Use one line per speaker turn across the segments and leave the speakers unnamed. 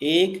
$1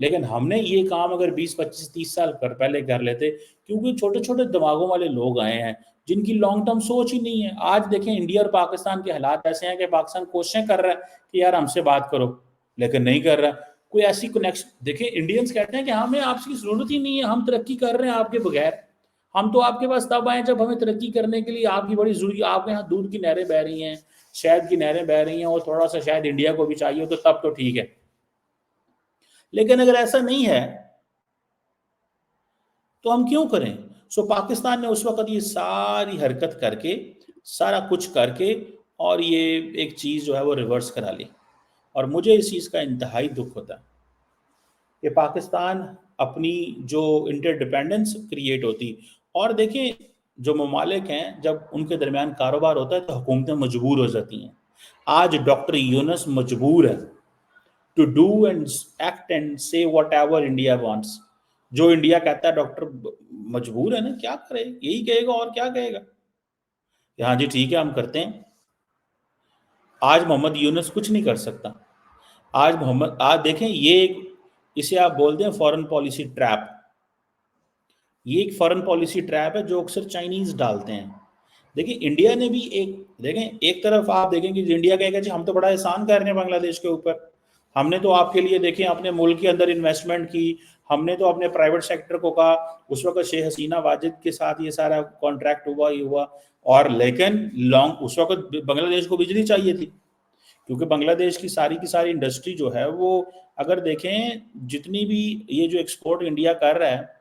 لیکن ہم نے یہ کام اگر 20 25 30 سال پہلے کر لیتے، کیونکہ چھوٹے چھوٹے دماغوں والے لوگ آئے ہیں جن کی لانگ ٹرم سوچ ہی نہیں ہے. آج دیکھیں انڈیا اور پاکستان کے حالات ایسے ہیں کہ پاکستان کوششیں کر رہا ہے کہ یار ہم سے بات کرو، لیکن نہیں کر رہا. کوئی ایسی کنیکشن، دیکھیں انڈینس کہتے ہیں کہ ہمیں آپ کی ضرورت ہی نہیں ہے، ہم ترقی کر رہے ہیں آپ کے بغیر. ہم تو آپ کے پاس تب آئے جب ہمیں ترقی کرنے کے لیے آپ کی بڑی ضروری، آپ کے یہاں دودھ کی نہریں بہ رہی ہیں، شہد کی نہریں بہ رہی ہیں، اور تھوڑا سا شاید انڈیا کو بھی چاہیے تو تب تو ٹھیک ہے. لیکن اگر ایسا نہیں ہے تو ہم کیوں کریں؟ سو پاکستان نے اس وقت یہ ساری حرکت کر کے، سارا کچھ کر کے، اور یہ ایک چیز جو ہے وہ ریورس کرا لی. اور مجھے اس چیز کا انتہائی دکھ ہوتا ہے کہ پاکستان اپنی جو انٹر ڈیپینڈنس کریٹ ہوتی، اور دیکھیں جو ممالک ہیں جب ان کے درمیان کاروبار ہوتا ہے تو حکومتیں مجبور ہو جاتی ہیں. آج ڈاکٹر یونس مجبور ہے to do and act and say whatever India wants. جو انڈیا کہتا ہے ڈاکٹر مجبور ہے نا، کیا کرے، یہی کہے گا اور کیا کہے گا کہ ہاں جی ٹھیک ہے ہم کرتے ہیں. آج محمد یونس کچھ نہیں کر سکتا. آج دیکھیں یہ اسے آپ بولتے ہیں فورن پالیسی ٹریپ. یہ ایک فورن پالیسی ٹریپ ہے جو اکثر چائنیز ڈالتے ہیں. دیکھیں انڈیا نے بھی دیکھیں ایک طرف آپ دیکھیں کہ انڈیا کہے گا جی ہم تو بڑا احسان کر رہے ہیں بنگلہ دیش کے اوپر، ہم نے تو آپ کے لیے دیکھیں اپنے ملک کے اندر انویسٹمنٹ کی، ہم نے تو اپنے پرائیویٹ سیکٹر کو کہا. اس وقت شیخ حسینہ واجد کے ساتھ یہ سارا کانٹریکٹ ہوا یہ ہوا. اور لیکن اس وقت بنگلہ دیش کو بجلی چاہیے تھی، کیونکہ بنگلہ دیش کی ساری انڈسٹری جو ہے وہ اگر دیکھیں جتنی بھی یہ جو ایکسپورٹ انڈیا کر رہا ہے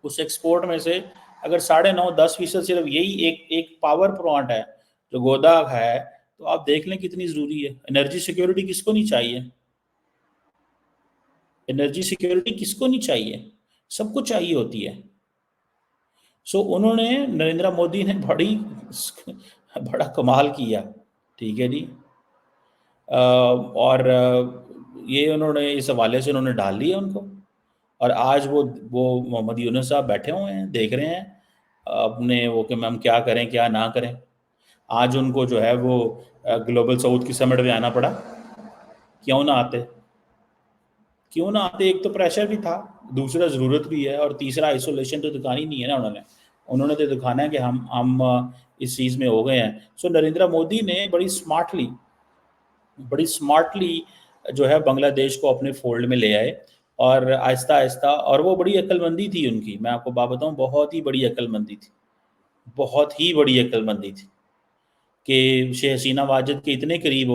اس ایکسپورٹ میں سے اگر 9.5-10% صرف یہی ایک پاور پلانٹ ہے جو گودا ہے، تو آپ دیکھ لیں کتنی ضروری ہے. انرجی سیکیورٹی کس کو نہیں چاہیے؟ انرجی سیکیورٹی کس کو نہیں چاہیے؟ سب کو چاہیے ہوتی ہے. سو انہوں نے نریندر مودی نے بڑا کمال کیا، ٹھیک ہے جی. اور یہ انہوں نے اس حوالے سے انہوں نے ڈال لیا ان کو. اور آج وہ محمد یونس صاحب بیٹھے ہوئے ہیں دیکھ رہے ہیں اپنے وہ کہ ہم کیا کریں کیا نہ کریں. آج ان کو جو ہے وہ گلوبل ساؤتھ کی سمٹ میں آنا پڑا. کیوں نہ آتے؟ ایک تو پریشر بھی تھا، دوسرا ضرورت بھی ہے، اور تیسرا آئسولیشن تو دکھانی نہیں ہے نا. انہوں نے تو دکھانا ہے کہ ہم اس چیز میں ہو گئے ہیں. سو نریندر مودی نے بڑی سمارٹلی جو ہے بنگلہ دیش کو اپنے فولڈ میں لے آئے، اور آہستہ آہستہ. اور وہ بڑی عقل مندی تھی ان کی، میں آپ کو بات بتاؤں بہت ہی بڑی عقل مندی تھی، بہت ہی بڑی عقل مندی تھی کہ شیخ حسینہ واجد کے اتنے قریب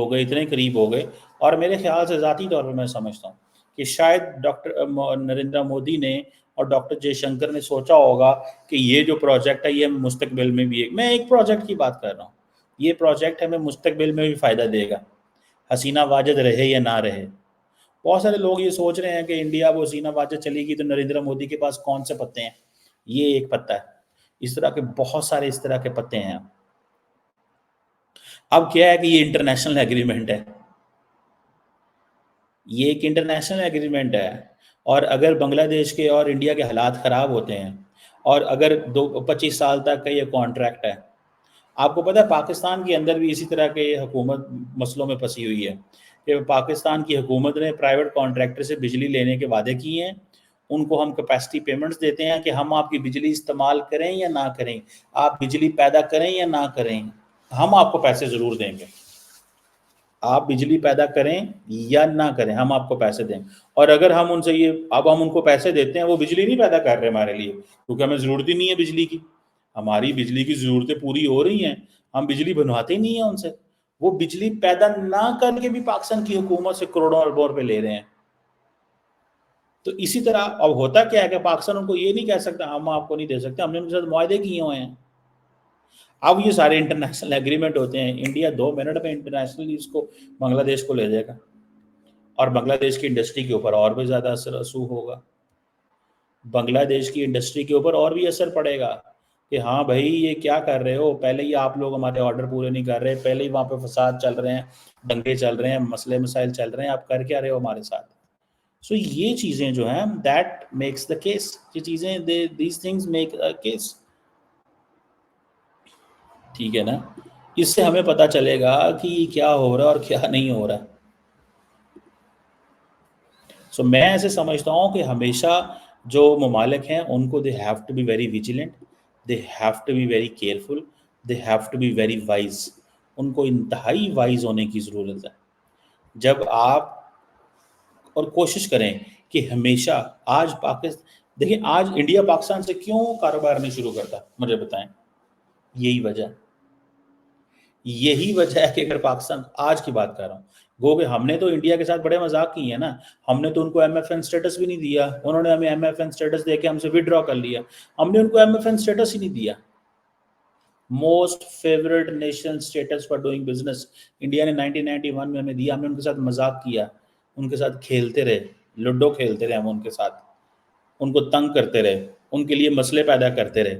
ہو گئے. اور میرے خیال سے ذاتی طور پر میں سمجھتا ہوں کہ شاید ڈاکٹر نریندر مودی نے اور ڈاکٹر جے شنکر نے سوچا ہوگا کہ یہ جو پروجیکٹ ہے یہ مستقبل میں بھی میں ایک پروجیکٹ کی بات کر رہا ہوں، یہ پروجیکٹ ہمیں مستقبل میں بھی فائدہ دے گا، حسینہ واجد رہے یا نہ رہے. بہت سارے لوگ یہ سوچ رہے ہیں کہ انڈیا وہ حسینہ واجد چلے گی تو نریندر مودی کے پاس کون سے پتے ہیں. یہ ایک پتا ہے، اس طرح کے بہت سارے اس طرح کے پتے ہیں. اب کیا ہے کہ یہ انٹرنیشنل ایگریمنٹ ہے، یہ ایک انٹرنیشنل ایگریمنٹ ہے. اور اگر بنگلہ دیش کے اور انڈیا کے حالات خراب ہوتے ہیں، اور اگر 25 سال تک کا یہ کانٹریکٹ ہے، آپ کو پتہ ہے پاکستان کے اندر بھی اسی طرح کے حکومت مسئلوں میں پھنسی ہوئی ہے کہ پاکستان کی حکومت نے پرائیویٹ کانٹریکٹر سے بجلی لینے کے وعدے کیے ہیں. ان کو ہم کیپیسٹی پیمنٹس دیتے ہیں کہ ہم آپ کی بجلی استعمال کریں یا نہ کریں، آپ بجلی پیدا کریں یا نہ کریں، ہم آپ کو پیسے ضرور دیں گے. آپ بجلی پیدا کریں یا نہ کریں ہم آپ کو پیسے دیں. اور اگر ہم ان سے اب ہم ان کو پیسے دیتے ہیں، وہ بجلی نہیں پیدا کر رہے ہمارے لیے، کیونکہ ہمیں ضرورت ہی نہیں ہے بجلی کی. ہماری بجلی کی ضرورتیں پوری ہو رہی ہیں، ہم بجلی بنواتے ہی نہیں ہیں ان سے. وہ بجلی پیدا نہ کر کے بھی پاکستان کی حکومت سے کروڑوں اربوں روپے لے رہے ہیں. تو اسی طرح اب ہوتا کیا ہے کہ پاکستان ان کو یہ نہیں کہہ سکتا ہم آپ کو نہیں دے سکتے، ہم نے ان کے ساتھ معاہدے کیے ہوئے ہیں. اب یہ سارے انٹرنیشنل ایگریمنٹ ہوتے ہیں، انڈیا 2 منٹ میں انٹرنیشنلی اس کو بنگلہ دیش کو لے جائے گا، اور بنگلہ دیش کی انڈسٹری کے اوپر اور بھی زیادہ اثر رسوخ ہوگا. بنگلہ دیش کی انڈسٹری کے اوپر اور بھی اثر پڑے گا کہ ہاں بھائی یہ کیا کر رہے ہو، پہلے ہی آپ لوگ ہمارے آرڈر پورے نہیں کر رہے، پہلے ہی وہاں پہ فساد چل رہے ہیں، دنگے چل رہے ہیں، مسئلے مسائل چل رہے ہیں، آپ کر کیا رہے ہو ہمارے ساتھ. سو یہ چیزیں جو ہیں دیٹ میکس دا کیس، یہ چیزیں these things make a case. ٹھیک ہے نا، اس سے ہمیں پتہ چلے گا کہ کیا ہو رہا ہے اور کیا نہیں ہو رہا. سو میں ایسے سمجھتا ہوں کہ ہمیشہ جو ممالک ہیں ان کو they have to be very vigilant, they have to be very careful, they have to be very wise. ان کو انتہائی وائز ہونے کی ضرورت ہے. جب آپ اور کوشش کریں کہ ہمیشہ آج پاکستان دیکھیں، آج انڈیا پاکستان سے کیوں کاروبار نہیں شروع کرتا مجھے بتائیں. یہی وجہ ہے کہ اگر پاکستان آج کی بات کر رہا ہوں، گو کہ ہم نے تو انڈیا کے ساتھ بڑے مذاق کیے ہیں نا. ہم نے تو ان کو ایم ایف این اسٹیٹس بھی نہیں دیا، انہوں نے ہمیں ایم ایف این اسٹیٹس دے کے ہم سے وڈرا کر لیا. ہم نے ان کو ایم ایف این اسٹیٹس ہی نہیں دیا. Most favourite nation states for doing business India نے 1991 میں ہمیں دیا. ہم نے ان کے ساتھ مذاق کیا، ان کے ساتھ کھیلتے رہے، لوڈو کھیلتے رہے ہم ان کے ساتھ، ان کو تنگ کرتے رہے، ان کے لیے مسئلے پیدا کرتے رہے.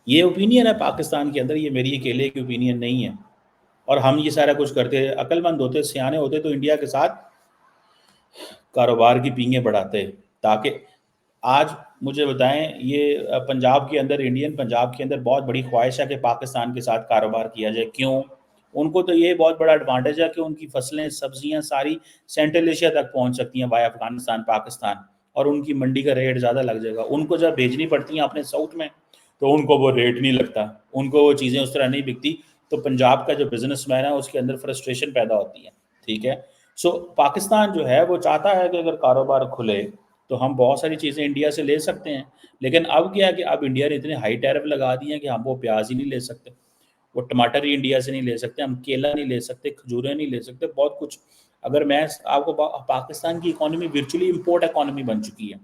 یہ اوپینین ہے پاکستان کے اندر، یہ میری اکیلے کی اوپینین نہیں ہے. اور ہم یہ سارا کچھ کرتے، عقل مند ہوتے، سیانے ہوتے تو انڈیا کے ساتھ کاروبار کی پینگیں بڑھاتے. تاکہ آج مجھے بتائیں، یہ پنجاب کے اندر، انڈین پنجاب کے اندر بہت بڑی خواہش ہے کہ پاکستان کے ساتھ کاروبار کیا جائے. کیوں؟ ان کو تو یہ بہت بڑا ایڈوانٹیج ہے کہ ان کی فصلیں، سبزیاں ساری سینٹرل ایشیا تک پہنچ سکتی ہیں بائی افغانستان، پاکستان، اور ان کی منڈی کا ریٹ زیادہ لگ جائے گا. ان کو جب بھیجنی پڑتی ہیں اپنے ساؤتھ میں تو ان کو وہ ریٹ نہیں لگتا، ان کو وہ چیزیں اس طرح نہیں بکتی. تو پنجاب کا جو بزنس مین ہے اس کے اندر فرسٹریشن پیدا ہوتی ہے. ٹھیک ہے. سو پاکستان جو ہے وہ چاہتا ہے کہ اگر کاروبار کھلے تو ہم بہت ساری چیزیں انڈیا سے لے سکتے ہیں. لیکن اب کیا کہ اب انڈیا نے اتنے ہائی ٹیرف لگا دیے ہیں کہ ہم وہ پیاز ہی نہیں لے سکتے، وہ ٹماٹر ہی انڈیا سے نہیں لے سکتے، ہم کیلا نہیں لے سکتے، کھجوریں نہیں لے سکتے، بہت کچھ. اگر میں آپ کو پاکستان کی اکانومی ورچولی امپورٹ اکانومی بن چکی ہے.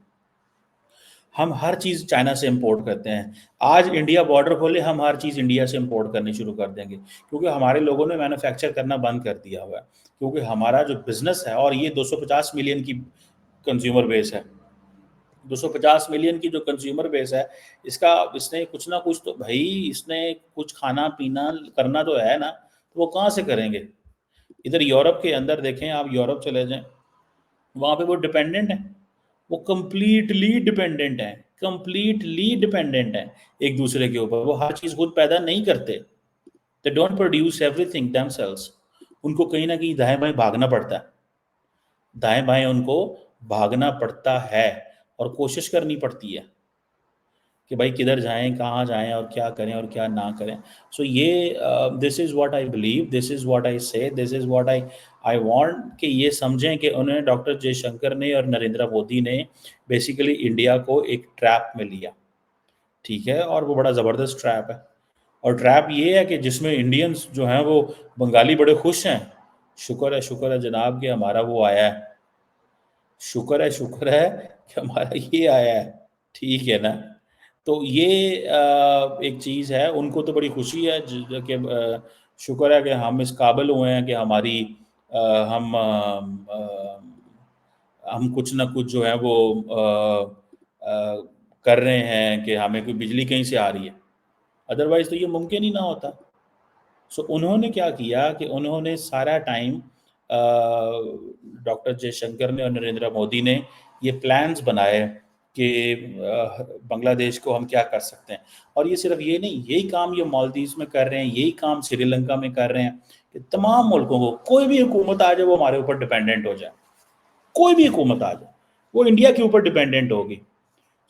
ہم ہر چیز چائنا سے امپورٹ کرتے ہیں. آج انڈیا بارڈر کھولے، ہم ہر چیز انڈیا سے امپورٹ کرنی شروع کر دیں گے، کیونکہ ہمارے لوگوں نے مینوفیکچر کرنا بند کر دیا ہوا ہے. کیونکہ ہمارا جو بزنس ہے، اور یہ 250 ملین کی کنزیومر بیس ہے، 250 ملین کی جو کنزیومر بیس ہے، اس نے کچھ نہ کچھ تو بھائی، اس نے کچھ کھانا پینا کرنا تو ہے نا. تو وہ کہاں سے کریں گے؟ ادھر یورپ کے اندر دیکھیں، آپ یورپ چلے جائیں، وہاں پہ وہ ڈپینڈنٹ ہیں، وہ کمپلیٹلی ڈپینڈنٹ ہیں ایک دوسرے کے اوپر. وہ ہر چیز خود پیدا نہیں کرتے. They don't produce everything themselves. ان کو کہیں نہ کہیں دائیں بائیں بھاگنا پڑتا ہے، دائیں بائیں ان کو بھاگنا پڑتا ہے اور کوشش کرنی پڑتی ہے کہ بھائی کدھر جائیں، کہاں جائیں، اور کیا کریں اور کیا نہ کریں. سو یہ this is what I believe, this is what I say, this is what I want کہ یہ سمجھیں کہ انہوں نے ڈاکٹر جے شنکر نے اور نریندر مودی نے بیسیکلی انڈیا کو ایک ٹریپ میں لیا. ٹھیک ہے. اور وہ بڑا زبردست ٹریپ ہے. اور ٹریپ یہ ہے کہ جس میں انڈینز جو ہیں وہ بنگالی بڑے خوش ہیں. شکر ہے جناب کہ ہمارا وہ آیا ہے، شکر ہے کہ ہمارا یہ آیا ہے. ٹھیک ہے نا. تو یہ ایک چیز ہے. ان کو تو بڑی خوشی ہے کہ شکر ہے کہ ہم اس قابل ہوئے ہیں کہ ہم کچھ نہ کچھ جو ہے وہ کر رہے ہیں کہ ہمیں کوئی بجلی کہیں سے آ رہی ہے. ادروائز تو یہ ممکن ہی نہ ہوتا. سو انہوں نے کیا کیا کہ انہوں نے سارا ٹائم، ڈاکٹر جے شنکر نے اور نریندر مودی نے یہ پلانز بنائے کہ بنگلہ دیش کو ہم کیا کر سکتے ہیں. اور یہ صرف یہ نہیں، یہی کام یہ مالدیوز میں کر رہے ہیں، یہی کام سری لنکا میں کر رہے ہیں کہ تمام ملکوں کو، کوئی بھی حکومت آ جائے وہ ہمارے اوپر ڈیپینڈنٹ ہو جائے، کوئی بھی حکومت آ جائے وہ انڈیا کے اوپر ڈیپینڈنٹ ہوگی.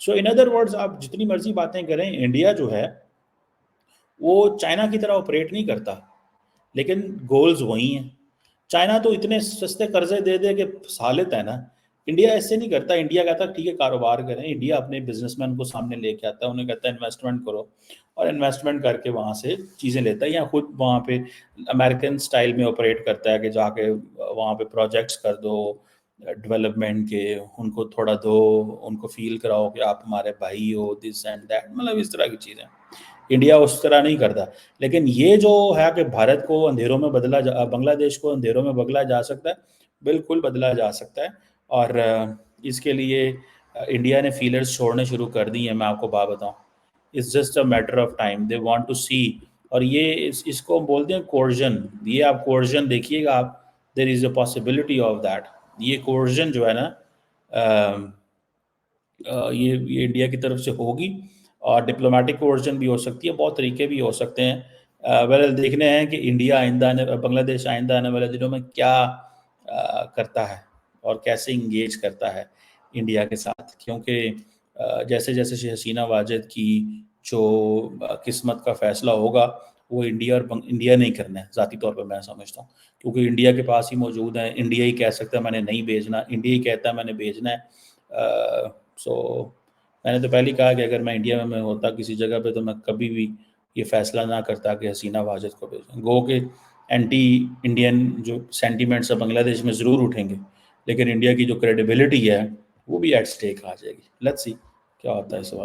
سو ان ادر ورڈز، آپ جتنی مرضی باتیں کریں، انڈیا جو ہے وہ چائنا کی طرح آپریٹ نہیں کرتا، لیکن گولز وہی ہیں. چائنا تو اتنے سستے قرضے دے دے کہ پھنسا لیتا ہے نا. انڈیا ایسے نہیں کرتا. انڈیا کہتا ہے ٹھیک ہے کاروبار کریں. انڈیا اپنے بزنس مین کو سامنے لے کے آتا ہے، انہیں کہتا ہے انویسٹمنٹ کرو، اور انویسٹمنٹ کر کے وہاں سے چیزیں لیتا ہے، یا خود وہاں پہ امریکن سٹائل میں آپریٹ کرتا ہے کہ جا کے وہاں پہ پروجیکٹس کر دو ڈیولپمنٹ کے، ان کو تھوڑا دو، ان کو فیل کراؤ کہ آپ ہمارے بھائی ہو، دس اینڈ دیٹ، مطلب اس طرح کی چیزیں. انڈیا اس طرح نہیں کرتا. لیکن یہ جو ہے کہ بھارت کو اندھیروں میں بنگلہ دیش کو اندھیروں میں بدلا جا سکتا ہے، بالکل بدلا جا سکتا ہے. اور اس کے لیے انڈیا نے فیلرز چھوڑنے شروع کر دی ہیں. میں آپ کو بات بتاؤں، it's just a matter of time, they want to see. اور یہ اس کو بولتے ہیں کورژن. یہ آپ کورژن دیکھیے گا، آپ دیر از اے پاسبلٹی آف دیٹ. یہ کورژن جو ہے نا، یہ انڈیا کی طرف سے ہوگی، اور ڈپلومیٹک کورژن بھی ہو سکتی ہے، بہت طریقے بھی ہو سکتے ہیں. دیکھنے ہیں کہ انڈیا بنگلہ دیش آئندہ آنے والے دنوں میں کیا کرتا ہے. اور کیسے انگیج کرتا ہے انڈیا کے ساتھ، کیونکہ جیسے جیسے حسینہ واجد کی جو قسمت کا فیصلہ ہوگا وہ انڈیا نہیں کرنا ہے، ذاتی طور پہ میں سمجھتا ہوں، کیونکہ انڈیا کے پاس ہی موجود ہیں، انڈیا ہی کہہ سکتا ہے میں نے نہیں بھیجنا، انڈیا ہی کہتا ہے میں نے بھیجنا ہے۔ سو میں نے تو پہلے کہا کہ اگر میں انڈیا میں ہوتا کسی جگہ پہ تو میں کبھی بھی یہ فیصلہ نہ کرتا کہ حسینہ واجد کو بھیجیں، گو کہ اینٹی انڈین جو سینٹیمنٹس ہے بنگلہ دیش میں ضرور اٹھیں گے، لیکن انڈیا کی جو کریڈیبلٹی ہے وہ بھی ایٹ سٹیک آ جائے گی۔ لیٹس سی کیا ہوتا ہے اس وقت۔